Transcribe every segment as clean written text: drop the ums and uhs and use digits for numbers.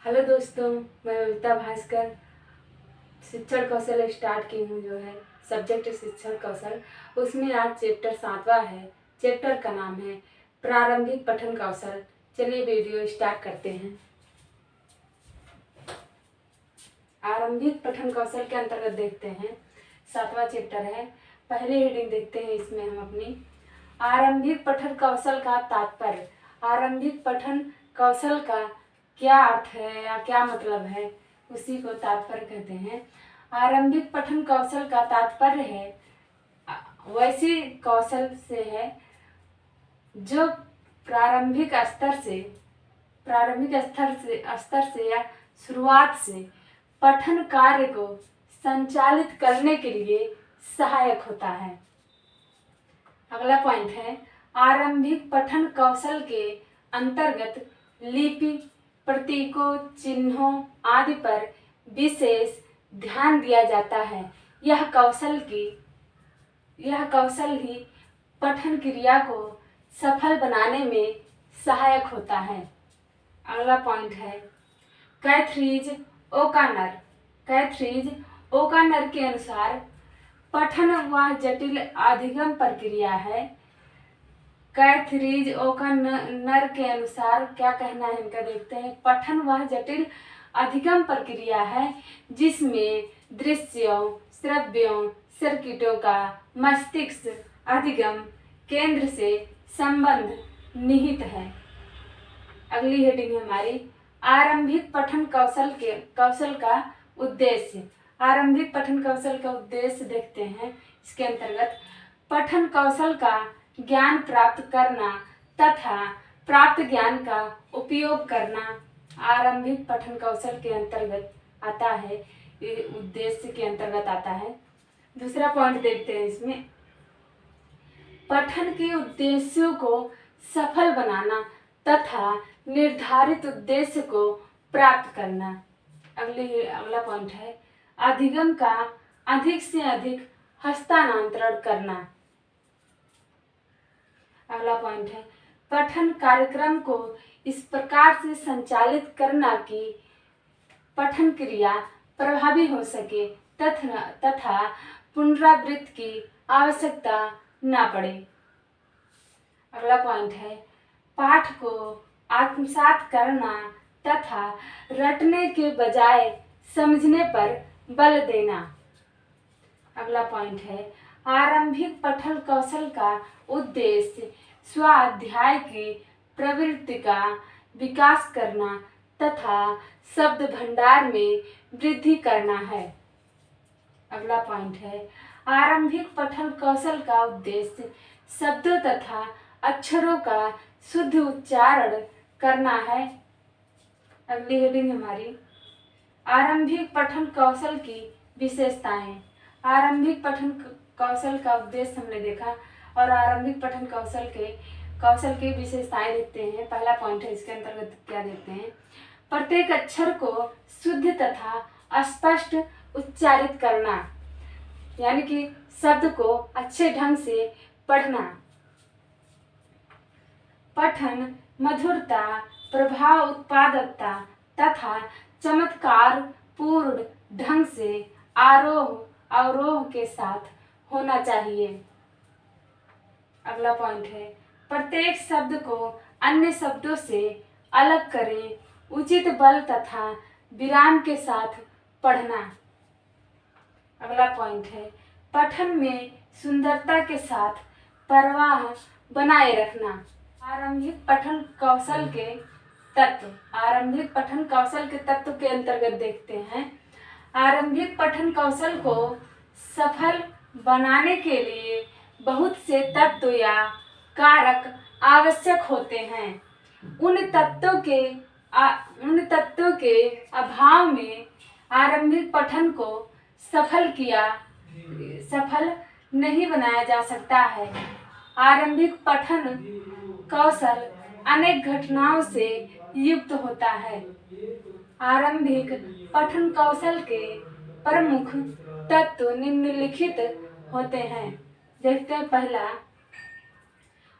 Hello दोस्तों, मैं बबीता भास्कर शिक्षण कौशल स्टार्ट की हूँ। जो है सब्जेक्ट शिक्षण कौशल, उसमें आज चैप्टर 7वां है। चैप्टर का नाम है प्रारंभिक पठन कौशल। चलिए वीडियो स्टार्ट करते हैं। आरंभिक पठन कौशल के अंतर्गत देखते हैं 7वां चैप्टर है। पहली हेडिंग देखते हैं इसमें हम अपनी आरंभिक पठन कौशल का तात्पर्य। आरंभिक पठन कौशल का क्या अर्थ है या क्या मतलब है, उसी को तात्पर्य कहते हैं। आरंभिक पठन कौशल का तात्पर्य है वैसी कौशल से है जो प्रारंभिक स्तर से या शुरुआत से पठन कार्य को संचालित करने के लिए सहायक होता है। अगला पॉइंट है आरंभिक पठन कौशल के अंतर्गत लिपि, प्रतीकों, चिन्हों आदि पर विशेष ध्यान दिया जाता है। यह कौशल ही पठन क्रिया को सफल बनाने में सहायक होता है। अगला पॉइंट है कैथरीज ओकानर के अनुसार पठन वह जटिल अधिगम प्रक्रिया है। कैथरीज ओकानर के अनुसार क्या कहना है इनका, देखते हैं। पठन वह जटिल अधिगम प्रक्रिया है जिसमें दृश्यों, श्रव्यों सर्किटों का मस्तिष्क अधिगम केंद्र से संबंध निहित है। अगली हेडिंग है हमारी आरंभिक पठन कौशल का उद्देश्य। आरंभिक पठन कौशल का उद्देश्य देखते हैं। इसके अंतर्गत पठन कौशल का ज्ञान प्राप्त करना तथा प्राप्त ज्ञान का उपयोग करना आरंभिक पठन कौशल के अंतर्गत आता है, उद्देश्य के अंतर्गत आता है। दूसरा पॉइंट देखते हैं इसमें पठन के उद्देश्यों को सफल बनाना तथा निर्धारित उद्देश्य को प्राप्त करना। अगला पॉइंट है अधिगम का अधिक से अधिक हस्तांतरण करना। अगला पॉइंट है पठन कार्यक्रम को इस प्रकार से संचालित करना कि पठन क्रिया प्रभावी हो सके तथा पुनरावृत्ति की आवश्यकता न पड़े। अगला पॉइंट है पाठ को आत्मसात करना तथा रटने के बजाय समझने पर बल देना। अगला पॉइंट है आरंभिक पठन कौशल का उद्देश्य स्वाध्याय की प्रवृत्ति का विकास करना तथा शब्द भंडार में वृद्धि करना है। अगला पॉइंट है आरंभिक पठन कौशल का उद्देश्य शब्दों तथा अक्षरों का शुद्ध उच्चारण करना है। अगली हेडिंग हमारी आरंभिक पठन कौशल की विशेषताएं। आरंभिक पठन कौशल का उद्देश्य हमने देखा और आरंभिक पठन कौशल की विशेषताएं देखते हैं। पहला पॉइंट है, इसके अंतर्गत क्या देखते हैं प्रत्येक अक्षर को शुद्ध तथा स्पष्ट उच्चारित करना, यानी कि शब्द को अच्छे ढंग से पढ़ना। पठन मधुरता, प्रभाव, उत्पादकता तथा चमत्कार पूर्ण ढंग से आरोह अवरोह के साथ होना चाहिए। अगला पॉइंट है प्रत्येक शब्द को अन्य शब्दों से अलग करें, उचित बल तथा विराम के साथ पढ़ना। अगला पॉइंट है पठन में सुंदरता के साथ प्रवाह बनाए रखना। आरंभिक पठन कौशल के तत्व के अंतर्गत देखते हैं। आरंभिक पठन कौशल को सफल बनाने के लिए बहुत से तत्व या कारक आवश्यक होते हैं। उन तत्वों के अभाव में आरंभिक पठन को सफल नहीं बनाया जा सकता है। आरंभिक पठन कौशल अनेक घटनाओं से युक्त होता है। आरंभिक पठन कौशल के प्रमुख तत्व निम्नलिखित होते हैं। देखते हैं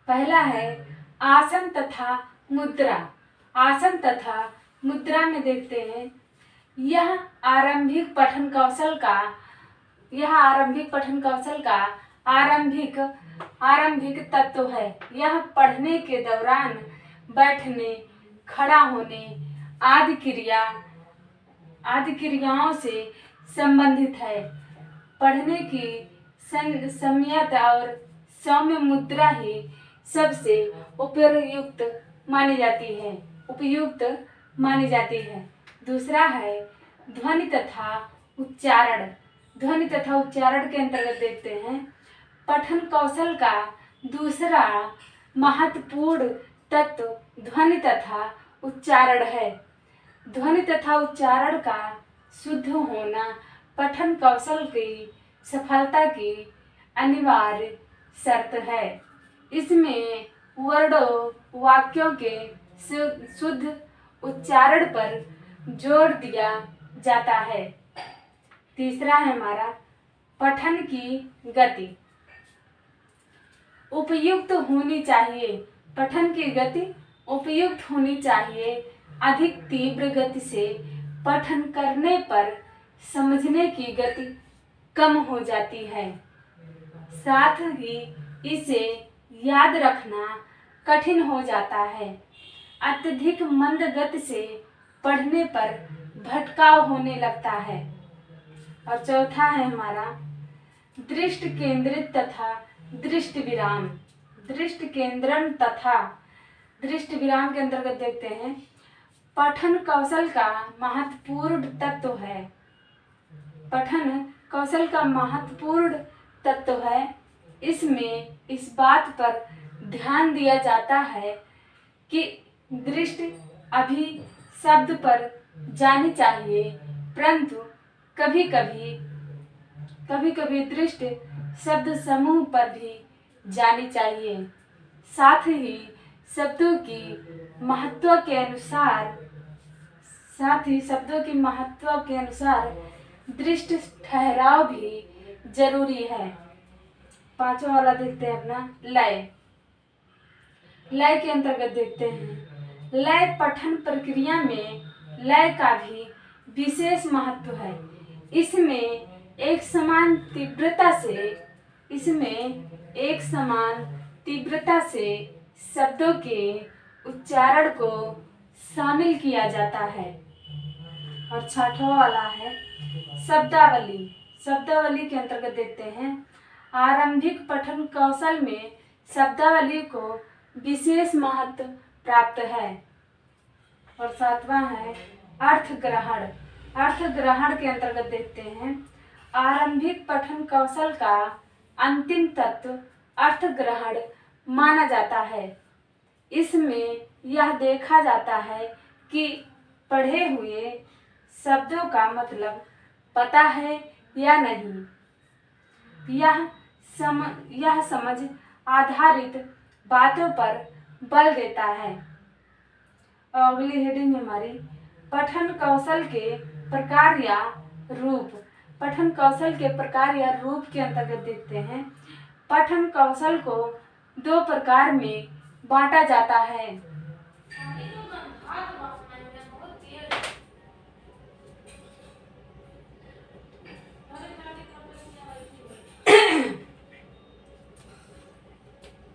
पहला है आसन तथा मुद्रा। आसन तथा मुद्रा में देखते हैं, यह आरंभिक पठन कौशल का आरंभिक तत्व है। यह पढ़ने के दौरान बैठने, खड़ा होने आदि क्रियाओं से संबंधित है। पढ़ने की संयत और सौम्य मुद्रा ही सबसे उपयुक्त मानी जाती है। दूसरा है ध्वनि तथा उच्चारण। ध्वनि तथा उच्चारण के अंतर्गत देखते हैं, पठन कौशल का दूसरा महत्वपूर्ण तत्व ध्वनि तथा उच्चारण है। ध्वनि तथा उच्चारण का शुद्ध होना पठन कौशल की सफलता की अनिवार्य शर्त है। इसमें वर्णों, वाक्यों के शुद्ध उच्चारण पर जोर दिया जाता है। तीसरा है हमारा पठन की गति उपयुक्त होनी चाहिए। पठन की गति उपयुक्त होनी चाहिए। अधिक तीव्र गति से पठन करने पर समझने की गति कम हो जाती है, साथ ही इसे याद रखना कठिन हो जाता है। अत्यधिक मंद गति से पढ़ने पर भटकाव होने लगता है। और चौथा है हमारा दृष्टि केंद्रित तथा दृष्टि विराम। दृष्टि केंद्रण तथा दृष्टि विराम के अंतर्गत देखते हैं, पठन कौशल का महत्वपूर्ण तत्व है। पठन कौशल का महत्वपूर्ण तत्व है। इसमें इस बात पर ध्यान दिया जाता है कि दृष्टि अभी शब्द पर जानी चाहिए, परंतु कभी कभी दृष्टि शब्द समूह पर भी जानी चाहिए। साथ ही शब्दों की महत्व के अनुसार दृष्टि ठहराव भी जरूरी है। पांचवा वाला देखते हैं अपना लय। लय के अंतर्गत देखते हैं, लय पठन प्रक्रिया में लय का भी विशेष महत्व है। इसमें एक समान तीव्रता से शब्दों के उच्चारण को शामिल किया जाता है। और छठवां वाला है शब्दावली। शब्दावली के अंतर्गत देखते हैं, आरंभिक पठन कौशल में शब्दावली को विशेष महत्व प्राप्त है। और सातवां है अर्थग्रहण। अर्थग्रहण के अंतर्गत देखते हैं, आरंभिक पठन कौशल का अंतिम तत्व अर्थग्रहण माना जाता है। इसमें यह देखा जाता है कि पढ़े हुए शब्दों का मतलब पता है या नहीं। यह समझ आधारित बातों पर बल देता है। अगली हेडिंग हमारी पठन कौशल के प्रकार या रूप। पठन कौशल के प्रकार या रूप के अंतर्गत देखते हैं, पठन कौशल को दो प्रकार में बांटा जाता है।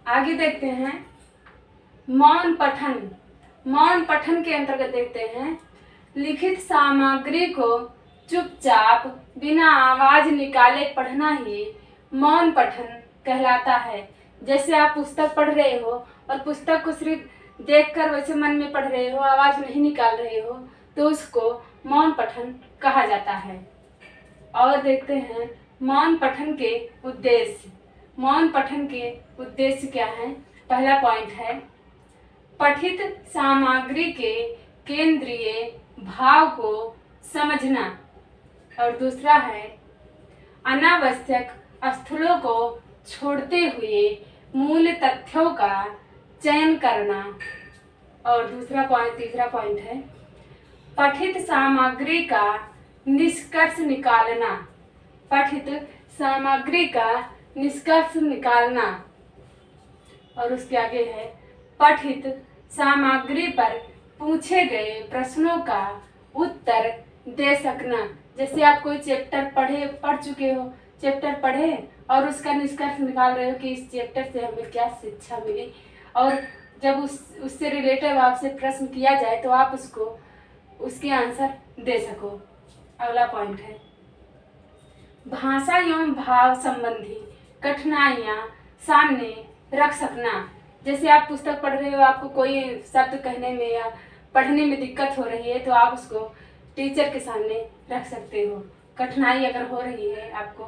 आगे देखते हैं मौन पठन। मौन पठन के अंतर्गत देखते हैं, लिखित सामग्री को चुपचाप बिना आवाज निकाले पढ़ना ही मौन पठन कहलाता है। जैसे आप पुस्तक पढ़ रहे हो और पुस्तक को सिर्फ देखकर वैसे मन में पढ़ रहे हो, आवाज नहीं निकाल रहे हो, तो उसको मौन पठन कहा जाता है। और देखते हैं मौन पठन के उद्देश्य। मौन पठन के उद्देश्य क्या है? पहला पॉइंट है पठित सामग्री के केंद्रीय भाव को समझना। और दूसरा है अनावश्यक स्थलों को छोड़ते हुए मूल तथ्यों का चयन करना। और तीसरा पॉइंट है पठित सामग्री का निष्कर्ष निकालना। पठित सामग्री का निष्कर्ष निकालना। और उसके आगे है पठित सामग्री पर पूछे गए प्रश्नों का उत्तर दे सकना। जैसे आप कोई चैप्टर पढ़ चुके हो, चैप्टर पढ़े और उसका निष्कर्ष निकाल रहे हो कि इस चैप्टर से हमें क्या शिक्षा मिली, और जब उससे रिलेटेड आपसे प्रश्न किया जाए तो आप उसके आंसर दे सको। अगला पॉइंट है भाषा एवं भाव संबंधी कठिनाइयाँ सामने रख सकना। जैसे आप पुस्तक पढ़ रहे हो, आपको कोई शब्द कहने में या पढ़ने में दिक्कत हो रही है तो आप उसको टीचर के सामने रख सकते हो। कठिनाई अगर हो रही है आपको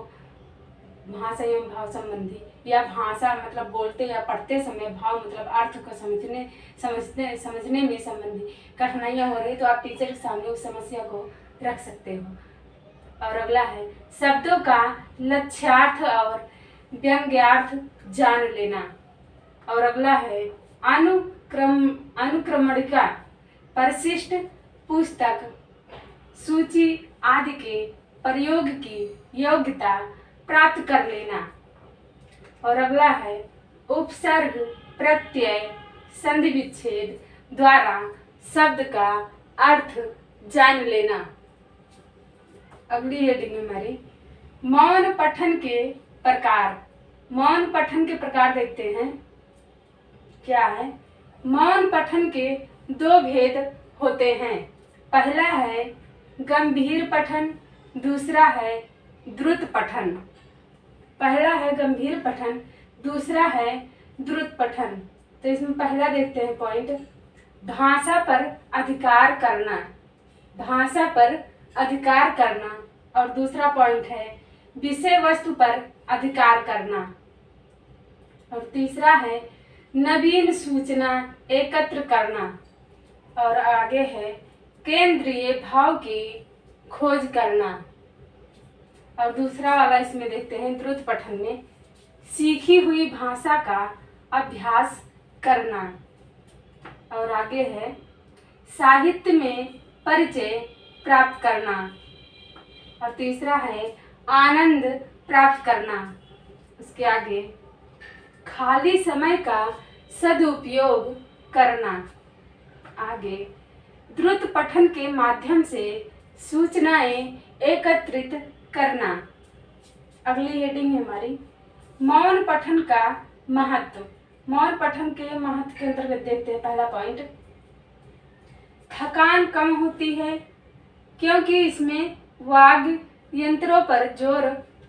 भाषा एवं भाव संबंधी, या भाषा मतलब बोलते या पढ़ते समय, भाव मतलब अर्थ को समझने में संबंधी कठिनाइयाँ हो रही तो आप टीचर के सामने उस समस्या को रख सकते हो। और अगला है शब्दों का लक्ष्यार्थ और व्यंग्यार्थ जान लेना। और अगला है अनुक्रमणिका, परिशिष्ट, पुस्तक, सूची आदि के प्रयोग की योग्यता प्राप्त कर लेना। और अगला है उपसर्ग, प्रत्यय, संधि विच्छेद द्वारा शब्द का अर्थ जान लेना। अगली हेडिंग है हमारी मौन पठन के प्रकार। मौन पठन के प्रकार देखते हैं क्या है। मौन पठन के दो भेद होते हैं। पहला है गंभीर पठन, दूसरा है द्रुत पठन। पहला है गंभीर पठन, दूसरा है द्रुत पठन। तो इसमें पहला देखते हैं पॉइंट, भाषा पर अधिकार करना। भाषा पर अधिकार करना। और दूसरा पॉइंट है विषय वस्तु पर अधिकार करना। और तीसरा है नवीन सूचना एकत्र करना। और आगे है केंद्रीय भाव की खोज करना। और दूसरा वाला इसमें देखते हैं द्रुत पठन में सीखी हुई भाषा का अभ्यास करना। और आगे है साहित्य में परिचय प्राप्त करना। और तीसरा है आनंद प्राप्त करना। उसके आगे खाली समय का सदुपयोग करना। आगे द्रुत पठन के माध्यम से सूचनाएं एकत्रित करना। अगली हेडिंग है हमारी मौन पठन का महत्व। मौन पठन के महत्व के अंतर्गत देखते हैं पहला पॉइंट, थकान कम होती है क्योंकि इसमें वाग यंत्रों पर जोर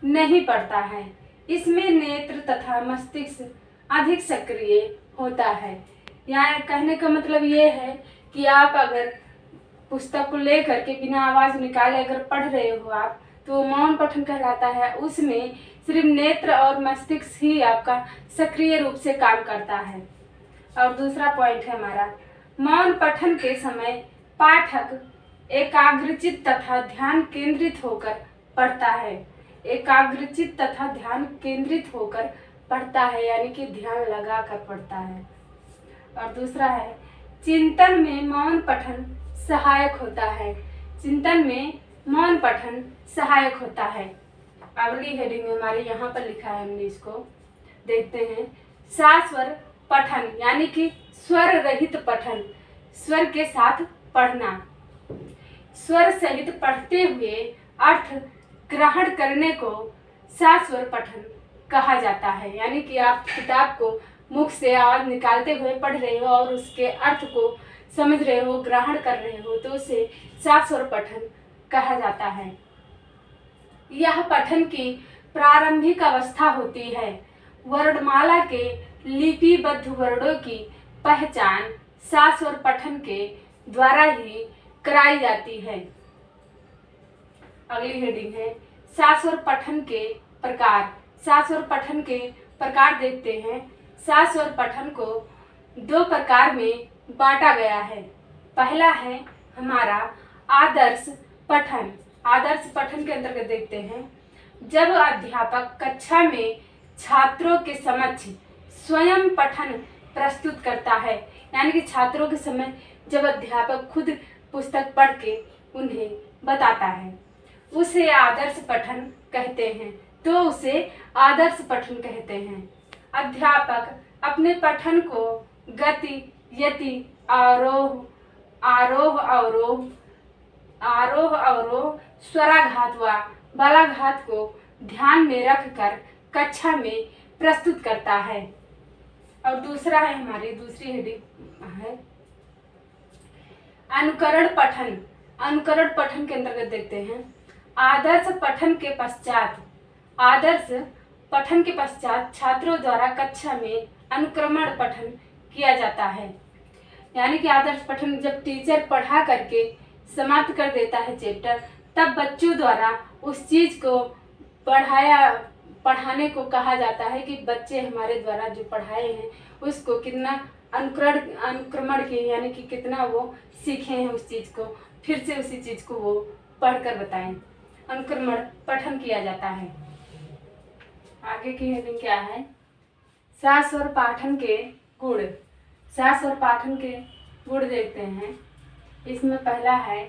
नहीं पड़ता है। इसमें नेत्र तथा मस्तिष्क अधिक सक्रिय होता है। यहाँ कहने का मतलब ये है कि आप अगर पुस्तक को लेकर के बिना आवाज़ निकाले अगर पढ़ रहे हो आप, तो मौन पठन कहलाता है। उसमें सिर्फ नेत्र और मस्तिष्क ही आपका सक्रिय रूप से काम करता है। और दूसरा पॉइंट है हमारा मौन पठन के समय पाठक एकाग्रचित तथा ध्यान केंद्रित होकर पढ़ता है। एकाग्रचित तथा ध्यान केंद्रित होकर पढ़ता है, यानी कि ध्यान लगा कर पढ़ता है। और दूसरा है चिंतन में मौन पठन सहायक होता है। चिंतन में मौन पठन सहायक होता है। अगली हेडिंग में हमारे यहाँ पर लिखा है, हमने इसको देखते हैं सास्वर पठन, यानी कि स्वर रहित पठन, स्वर के साथ पढ़ना। स्वर सहित पढ़ते हुए अर्थ ग्रहण करने को सास्वर पठन कहा जाता है। यानी कि आप किताब को मुख से आवाज निकालते हुए पढ़ रहे हो और उसके अर्थ को समझ रहे हो, ग्रहण कर रहे हो, तो उसे सास्वर पठन कहा जाता है। यह पठन की प्रारंभिक अवस्था होती है। वर्णमाला के लिपिबद्ध वर्णों की पहचान सास्वर पठन के द्वारा ही कराई जाती है। अगली हेडिंग है सास्वर पठन के प्रकार। सास्वर पठन के प्रकार देखते हैं। सास्वर पठन को दो प्रकार में बांटा गया है। पहला है हमारा आदर्श पठन। आदर्श पठन के अंतर्गत देखते हैं जब अध्यापक कक्षा में छात्रों के समक्ष स्वयं पठन प्रस्तुत करता है, यानी कि छात्रों के समय जब अध्यापक खुद पुस्तक पढ़ के उन्हें बताता है, उसे आदर्श पठन कहते हैं। तो उसे आदर्श पठन कहते हैं। अध्यापक अपने पठन को गति, यति, आरोह, आरोह अवरोह, आरोह अवरोह, स्वराघात व बलाघात को ध्यान में रखकर कक्षा में प्रस्तुत करता है। और दूसरा है, हमारी दूसरी हेडिंग है अनुकरण पठन। अनुकरण पठन के अंतर्गत देखते हैं आदर्श पठन के पश्चात, आदर्श पठन के पश्चात छात्रों द्वारा कक्षा में अनुक्रमण पठन किया जाता है। यानी कि आदर्श पठन जब टीचर पढ़ा करके समाप्त कर देता है चैप्टर, तब बच्चों द्वारा उस चीज को पढ़ाने को कहा जाता है कि बच्चे हमारे द्वारा जो पढ़ाए हैं उसको कितना अनुक्रमण किए, यानी कि कितना वो सीखे हैं उस चीज को, फिर से उसी चीज को वो पढ़कर बताएं। अनुक्रमण पठन किया जाता है। आगे की हेडिंग क्या है? सास और पाठन के गुण। सास और पाठन के गुण देखते हैं। इसमें पहला है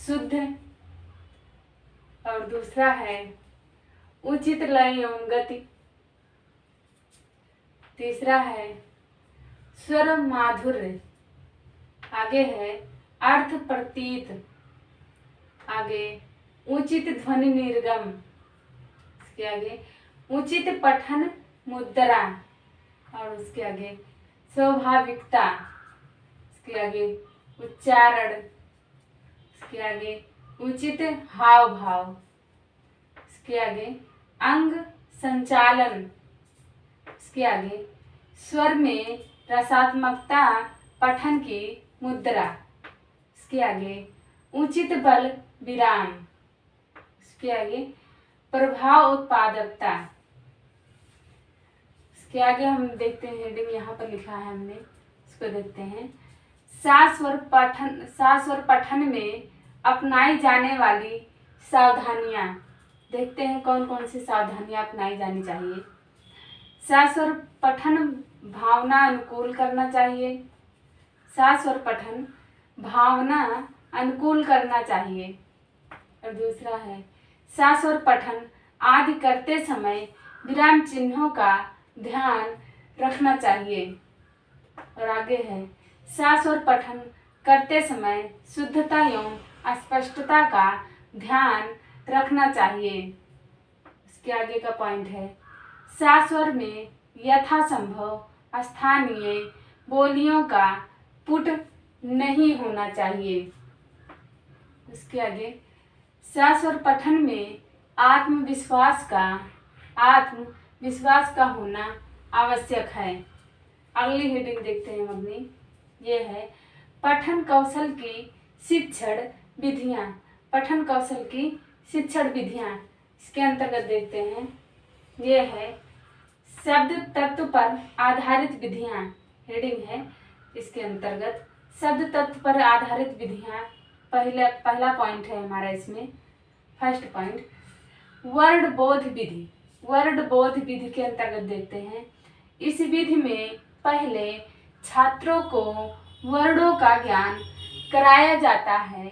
शुद्ध और दूसरा है उचित लय एवं गति, तीसरा है स्वर माधुर्य, आगे है अर्थ प्रतीत, आगे उचित ध्वनि निर्गम, इसके आगे उचित पठन मुद्रा, और उसके आगे स्वाभाविकता, इसके आगे उच्चारण, इसके आगे उचित हाव भाव, इसके आगे अंग संचालन, इसके आगे स्वर में रसात्मकता पठन की मुद्रा, इसके आगे उचित बल विराम, इसके आगे प्रभाव उत्पादकता। इसके आगे हम देखते हैं हेडिंग यहाँ पर लिखा है हमने, इसको देखते हैं सास और पठन में अपनाई जाने वाली सावधानियां। देखते हैं कौन कौन सी सावधानियां अपनाई जानी चाहिए। सास और पठन भावना अनुकूल करना चाहिए। सास और पठन भावना अनुकूल करना चाहिए। और दूसरा है सास और पठन आदि करते समय विराम चिन्हों का ध्यान रखना चाहिए। और आगे है सास और पठन करते समय शुद्धता एवं स्पष्टता का ध्यान रखना चाहिए। इसके आगे का पॉइंट है सास्वर में यथासंभव स्थानीय बोलियों का पुट नहीं होना चाहिए। इसके आगे सास्वर पठन में आत्मविश्वास का होना आवश्यक है। अगली हेडिंग देखते हैं अपनी, ये है पठन कौशल की शिक्षण विधियाँ। पठन कौशल की शिक्षण विधियाँ, इसके अंतर्गत देखते हैं, ये है शब्द तत्व पर आधारित विधियाँ। हेडिंग है इसके अंतर्गत शब्द तत्व पर आधारित विधियाँ। पहला पॉइंट है हमारा इसमें, फर्स्ट पॉइंट वर्ड बोध विधि। वर्ड बोध विधि के अंतर्गत देखते हैं, इस विधि में पहले छात्रों को वर्डों का ज्ञान कराया जाता है।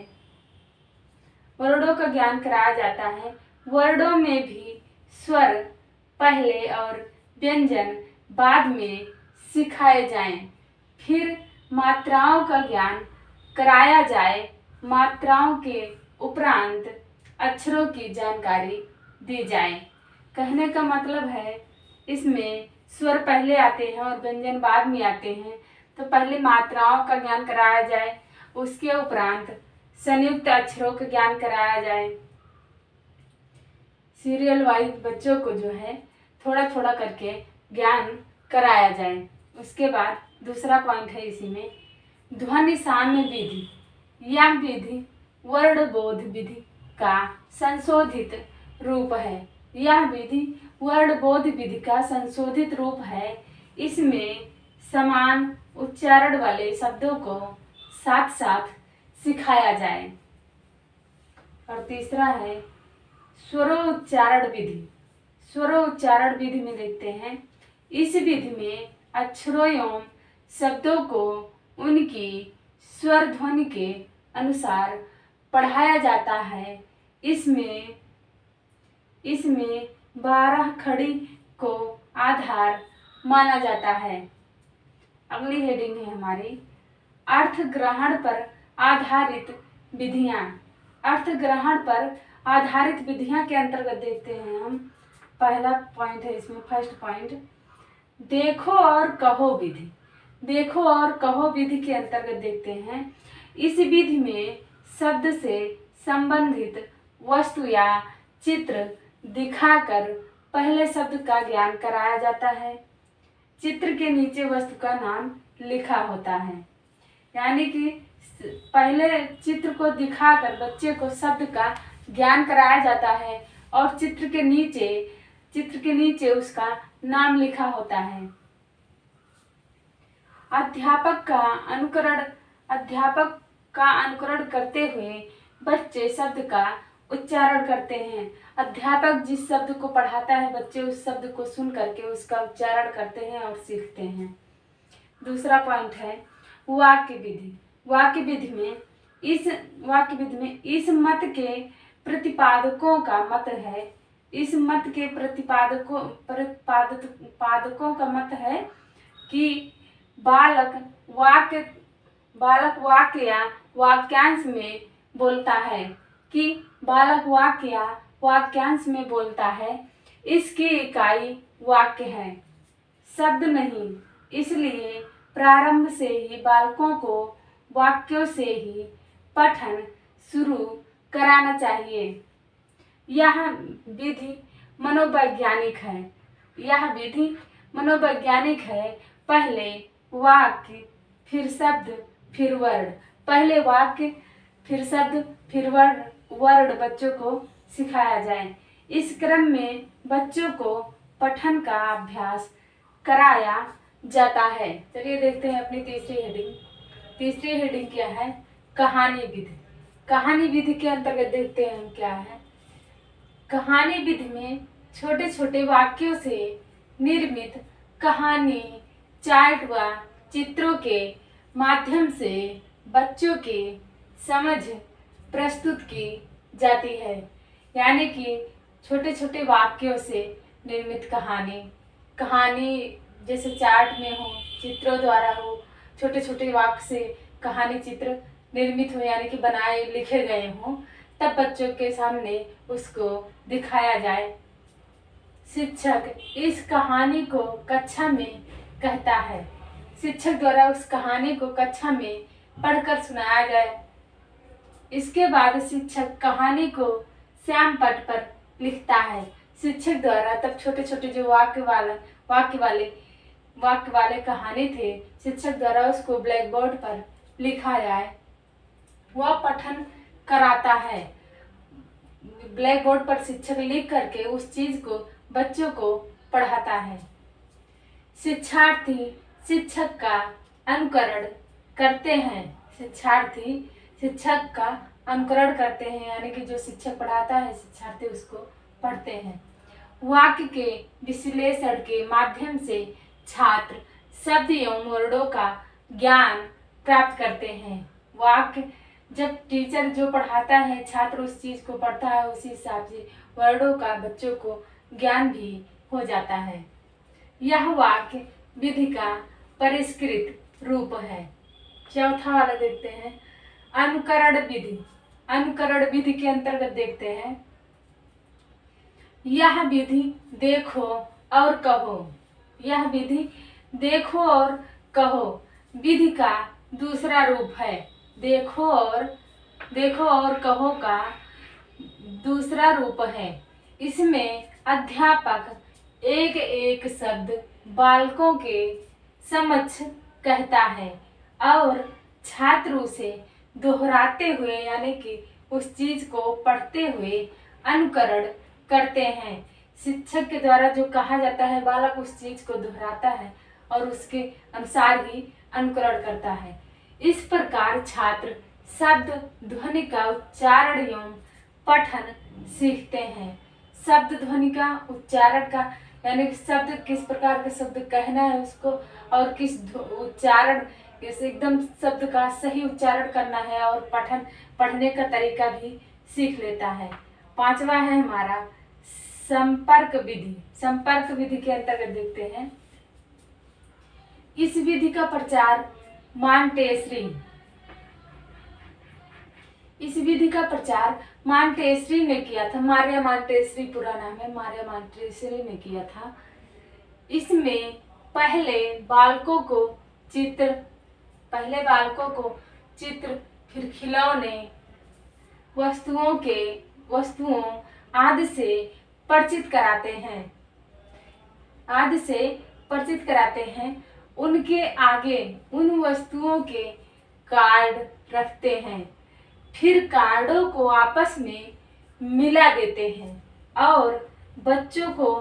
वर्डों का ज्ञान कराया जाता है। वर्डों में भी स्वर पहले और व्यंजन बाद में सिखाए जाएं। फिर मात्राओं का ज्ञान कराया जाए। मात्राओं के उपरांत अक्षरों की जानकारी दी जाए। कहने का मतलब है इसमें स्वर पहले आते हैं और व्यंजन बाद में आते हैं, तो पहले मात्राओं का ज्ञान कराया जाए, उसके उपरांत संयुक्त अक्षरों का ज्ञान कराया जाए। सीरियल वाइज बच्चों को जो है थोड़ा थोड़ा करके ज्ञान कराया जाए। उसके बाद दूसरा पॉइंट है इसी में ध्वनि साम्य विधि। यह विधि वर्ण बोध विधि का संशोधित रूप है। यह विधि वर्ण बोध विधि का संशोधित रूप है। इसमें समान उच्चारण वाले शब्दों को साथ साथ सिखाया जाए। और तीसरा है स्वरोच्चारण विधि। स्वरोच्चारण विधि में देखते हैं, इस विधि में अक्षरों एवं शब्दों को उनकी स्वर ध्वनि के अनुसार पढ़ाया जाता है। इसमें 12 खड़ी को आधार माना जाता है। अगली हेडिंग है हमारी अर्थ ग्रहण पर आधारित विधियां। अर्थ ग्रहण पर आधारित विधियां के अंतर्गत देखते हैं हम। पहला पॉइंट है इसमें, फर्स्ट पॉइंट, देखो और कहो विधि। देखो और कहो विधि के अंतर्गत देखते हैं। इस विधि में शब्द से संबंधित वस्तु या चित्र दिखाकर पहले शब्द का ज्ञान कराया जाता है। चित्र के नीचे वस्तु का नाम लिखा होता है। यानी कि पहले चित्र को दिखाकर बच्चे को शब्द का ज्ञान कराया जाता है और चित्र के नीचे उसका नाम लिखा होता है। अध्यापक का अनुकरण करते हुए बच्चे शब्द का उच्चारण करते हैं। अध्यापक जिस शब्द को पढ़ाता है बच्चे उस शब्द को सुन करके उसका उच्चारण करते हैं और सीखते हैं। दूसरा पॉइंट है वाक्य विधि। वाक्य विधि में इस मत के प्रतिपादकों का मत है। इस मत के प्रतिपादकों का मत है कि बालक वाक्य या वाक्यांश में बोलता है, कि बालक वाक्य या वाक्यांश में बोलता है। इसकी इकाई वाक्य है, शब्द नहीं। इसलिए प्रारंभ से ही बालकों को वाक्यों से ही पठन शुरू कराना चाहिए। यह विधि मनोवैज्ञानिक है। पहले वाक्य फिर शब्द फिर वर्ड। पहले वाक्य फिर शब्द फिर वर्ड बच्चों को सिखाया जाए। इस क्रम में बच्चों को पठन का अभ्यास कराया जाता है। चलिए देखते हैं अपनी तीसरी हेडिंग। तीसरी हेडिंग क्या है? कहानी विधि। कहानी विधि के अंतर्गत देखते हैं हम क्या है। कहानी विधि में छोटे छोटे वाक्यों से निर्मित कहानी चार्ट व चित्रों के माध्यम से बच्चों के समझ प्रस्तुत की जाती है। यानी कि छोटे छोटे वाक्यों से निर्मित कहानी जैसे चार्ट में हो, चित्रों द्वारा हो, छोटे छोटे वाक्य से कहानी चित्र निर्मित हो, यानी कि बनाए लिखे गए हों, तब बच्चों के सामने उसको दिखाया जाए। शिक्षक इस कहानी को कक्षा में कहता है। शिक्षक द्वारा उस कहानी को कक्षा में पढ़कर सुनाया जाए। इसके बाद शिक्षक कहानी को श्याम पट पर लिखता है। शिक्षक द्वारा तब छोटे छोटे जो वाक्य वाले कहानी थे, शिक्षक द्वारा उसको ब्लैक बोर्ड पर लिखा जाए, वह पठन कराता है। ब्लैक बोर्ड पर शिक्षक लिख करके उस चीज को बच्चों को पढ़ाता है। शिक्षार्थी शिक्षक का अनुकरण करते हैं। शिक्षार्थी शिक्षक का अनुकरण करते हैं, यानी कि जो शिक्षक पढ़ाता है शिक्षार्थी उसको पढ़ते हैं। वाक्य के विश्लेषण के माध्यम से छात्र शब्द एवं वर्डों का ज्ञान प्राप्त करते हैं। वाक्य जब टीचर जो पढ़ाता है छात्र उस चीज को पढ़ता है, उसी हिसाब से वर्डों का बच्चों को ज्ञान भी हो जाता है। यह वाक्य विधि का परिष्कृत रूप है। चौथा वाला देखते हैं अनुकरण विधि। अनुकरण विधि के अंतर्गत देखते हैं यह विधि देखो और कहो। यह विधि देखो और कहो विधि का दूसरा रूप है। देखो और कहो का दूसरा रूप है। इसमें अध्यापक एक एक शब्द बालकों के समक्ष कहता है और छात्र उसे दोहराते हुए, यानी कि उस चीज को पढ़ते हुए अनुकरण करते हैं। शिक्षक के द्वारा जो कहा जाता है बालक उस चीज को दोहराता है और उसके अनुसार ही अनुकरण करता है। इस प्रकार छात्र शब्द ध्वनि का उच्चारण एवं पठन सीखते हैं। शब्द ध्वनि का उच्चारण का, यानी शब्द किस प्रकार के शब्द कहना है उसको और किस उच्चारण जैसे एकदम शब्द का सही उच्चारण करना है और पढ़ने का तरीका भी सीख लेता है। पांचवा है हमारा संपर्क विधि। संपर्क विधि के अंतर्गत देखते हैं इस विधि का प्रचार इस विधि का प्रचार मांटेसरी ने किया था। मारिया मांटेसरी पूरा नाम है, मारिया मांटेसरी ने किया था। इसमें पहले बालकों को चित्र, फिर खिलौने, वस्तुओं आदि से परिचित कराते हैं। उनके आगे उन वस्तुओं के कार्ड रखते हैं, फिर कार्डों को आपस में मिला देते हैं और बच्चों को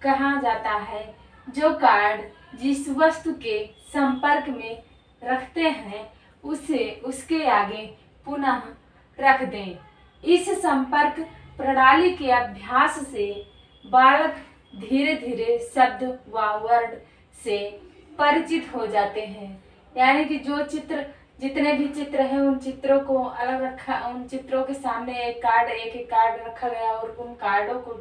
कहा जाता है जो कार्ड जिस वस्तु के संपर्क में रखते हैं उसे उसके आगे पुनः रख दें। इस संपर्क प्रणाली के अभ्यास से बालक धीरे धीरे शब्द व वर्ड से परिचित हो जाते हैं। यानी कि जितने भी चित्र हैं उन चित्रों को अलग रखा, उन चित्रों के सामने एक कार्ड रखा गया और उन कार्डों को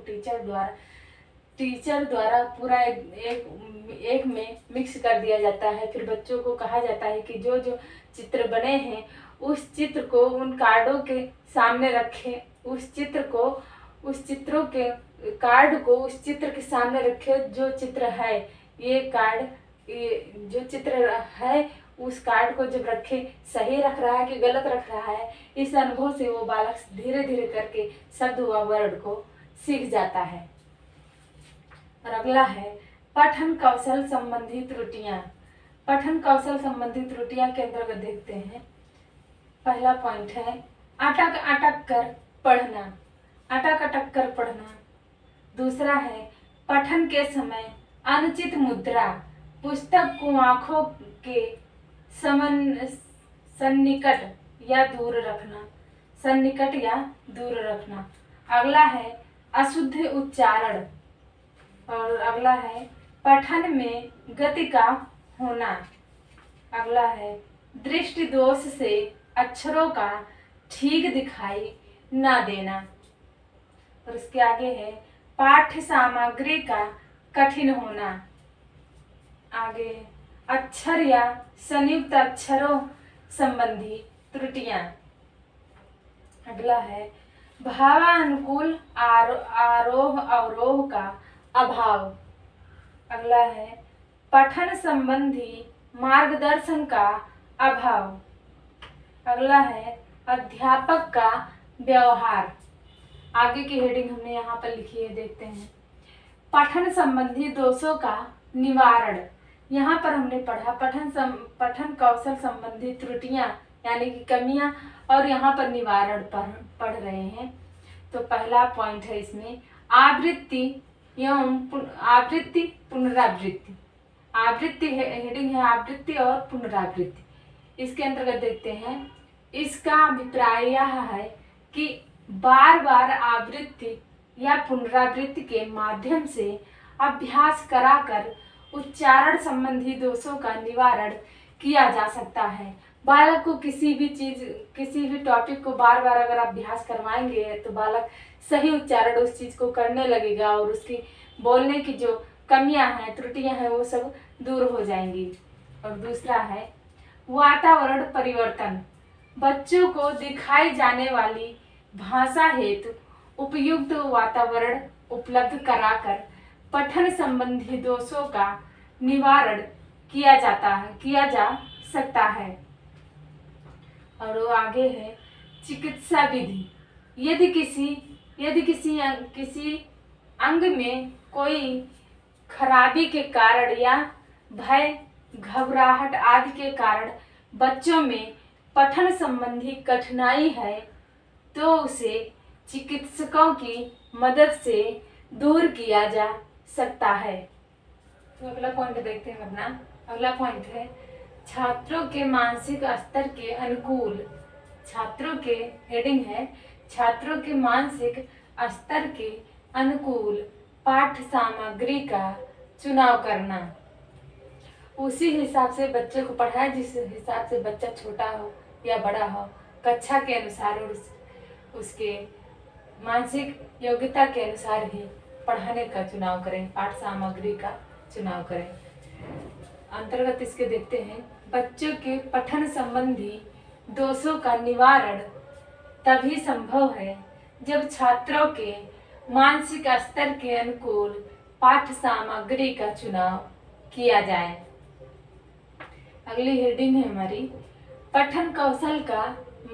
टीचर द्वारा पूरा एक में मिक्स कर दिया जाता है। फिर बच्चों को कहा जाता है कि जो जो चित्र बने हैं उस चित्र को उन कार्डों के सामने रखें, उस चित्र के सामने रखे। जो चित्र है जो चित्र है उस कार्ड को जब रखे, सही रख रहा है कि गलत रख रहा है, इस अनुभव से वो बालक धीरे धीरे करके शब्द व वर्ड को सीख जाता है। और अगला है पठन कौशल संबंधी त्रुटियां। पठन कौशल संबंधी त्रुटियां के अंतर्गत देखते हैं। पहला पॉइंट है अटक अटक कर पढ़ना। दूसरा है पठन के समय अनुचित मुद्रा, पुस्तक को आंखों के सन्निकट या दूर रखना। अगला है अशुद्ध उच्चारण। और अगला है पठन में गति का होना। अगला है दृष्टि दोष से अक्षरों का ठीक दिखाई न देना। और इसके आगे है पाठ्य सामग्री का कठिन होना। आगे है अक्षर या संयुक्त अक्षरों संबंधी त्रुटियां। अगला है भावानुकूल आरोह अवरोह का अभाव। अगला है पठन संबंधी मार्गदर्शन का अभाव। अगला है अध्यापक का व्यवहार। आगे की हेडिंग हमने यहाँ पर लिखी है, देखते हैं। पठन संबंधी दोषों का निवारण। यहाँ पर हमने पढ़ा पठन कौशल संबंधी त्रुटियां यानी कि कमियां, और यहाँ पर निवारण पढ़ रहे हैं। तो पहला पॉइंट है इसमें आवृत्ति पुनरावृत्ति। आवृत्ति हेडिंग है आवृत्ति और पुनरावृत्ति। इसके अंतर्गत देखते हैं, इसका अभिप्राय यह है कि बार बार आवृत्ति या पुनरावृत्ति के माध्यम से अभ्यास कराकर उच्चारण संबंधी दोषों का निवारण किया जा सकता है। बालक को किसी भी टॉपिक को बार बार अगर अभ्यास करवाएंगे तो बालक सही उच्चारण उस चीज को करने लगेगा और उसकी बोलने की जो कमियां हैं, त्रुटियां हैं, वो सब दूर हो जाएंगी। और दूसरा है वातावरण परिवर्तन। बच्चों को दिखाई जाने वाली भाषा हेतु उपयुक्त वातावरण उपलब्ध कराकर पठन संबंधी दोषों का निवारण किया जा सकता है। और वो आगे है चिकित्सा विधि। यदि किसी अंग में कोई खराबी के कारण या भय, घबराहट आदि के कारण बच्चों में पठन संबंधी कठिनाई है तो उसे चिकित्सकों की मदद से दूर किया जा सकता है। तो अगला पॉइंट देखते हैं अपना। अगला पॉइंट है छात्रों के मानसिक स्तर के अनुकूल। छात्रों के हेडिंग है छात्रों के मानसिक स्तर के अनुकूल पाठ्य सामग्री का चुनाव करना। उसी हिसाब से बच्चे को पढ़ाए जिस हिसाब से बच्चा छोटा हो या बड़ा हो, कक्षा के अनुसार और उसके मानसिक योग्यता के अनुसार ही पढ़ाने का चुनाव करें, पाठ सामग्री का चुनाव करें। अंतर्गत इसके देखते हैं बच्चों के पठन संबंधी दोषों का निवारण तभी संभव है जब छात्रों के मानसिक स्तर के अनुकूल पाठ्य सामग्री का चुनाव किया जाए। अगली हेडिंग है हमारी पठन कौशल का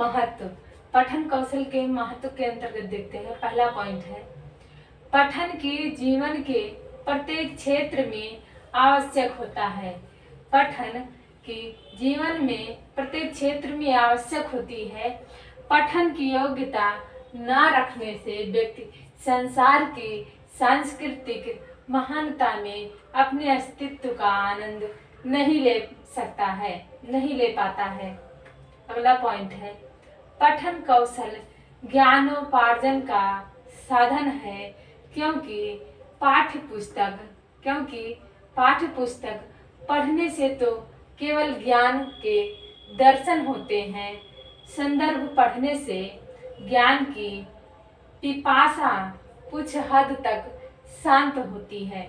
महत्व। पठन कौशल के महत्व के अंतर्गत देखते हैं। पहला पॉइंट है पठन के जीवन के प्रत्येक क्षेत्र में आवश्यक होता है। पठन की जीवन में प्रत्येक क्षेत्र में आवश्यक होती है। पठन की योग्यता न रखने से व्यक्ति संसार की सांस्कृतिक महानता में अपने अस्तित्व का आनंद नहीं ले पाता है। अगला पॉइंट है पठन कौशल ज्ञानोपार्जन का साधन है क्योंकि पाठ्य पुस्तक पढ़ने से तो केवल ज्ञान के दर्शन होते हैं। संदर्भ पढ़ने से ज्ञान की पिपासा कुछ हद तक शांत होती है।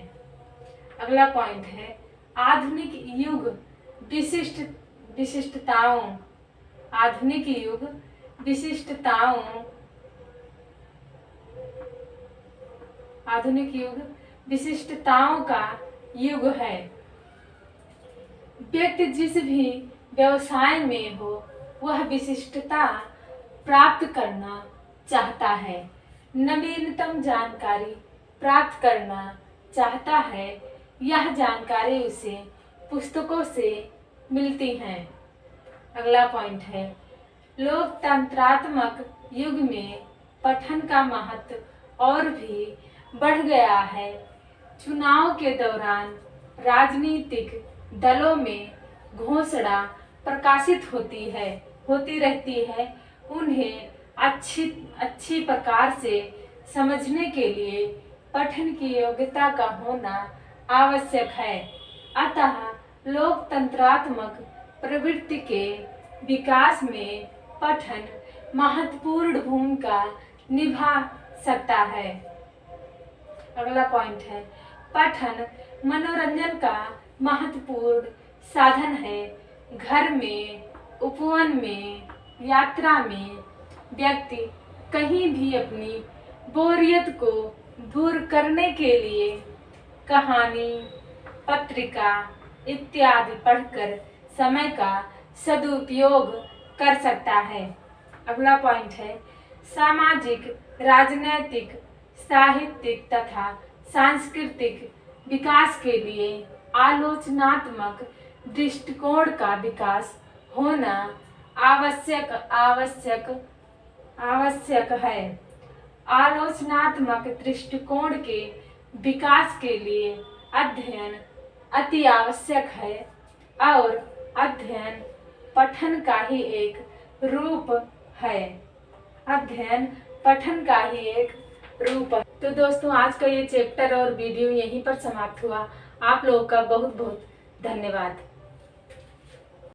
अगला पॉइंट है आधुनिक युग विशिष्टताओं का युग है। व्यक्ति जिस भी व्यवसाय में हो वह विशिष्टता प्राप्त करना चाहता है, नवीनतम जानकारी प्राप्त करना चाहता है। यह जानकारी उसे पुस्तकों से मिलती है। अगला पॉइंट है लोकतंत्रात्मक युग में पठन का महत्व और भी बढ़ गया है। चुनाव के दौरान राजनीतिक दलों में घोषणा प्रकाशित होती रहती है। उन्हें अच्छी प्रकार से समझने के लिए पठन की योग्यता का होना आवश्यक है। अतः लोकतंत्रात्मक प्रवृत्ति के विकास में पठन महत्वपूर्ण भूमिका निभा सकता है। अगला पॉइंट है पठन मनोरंजन का महत्वपूर्ण साधन है। घर में, उपवन में, यात्रा में व्यक्ति कहीं भी अपनी बोरियत को दूर करने के लिए कहानी, पत्रिका इत्यादि पढ़कर समय का सदुपयोग कर सकता है। अगला पॉइंट है सामाजिक, राजनैतिक, साहित्यिक तथा सांस्कृतिक विकास के लिए आलोचनात्मक दृष्टिकोण का विकास होना आवश्यक है। आलोचनात्मक दृष्टिकोण के विकास के लिए अध्ययन अति आवश्यक है और अध्ययन पठन का ही एक रूप है। तो दोस्तों आज का ये चैप्टर और वीडियो यहीं पर समाप्त हुआ। आप लोगों का बहुत बहुत धन्यवाद।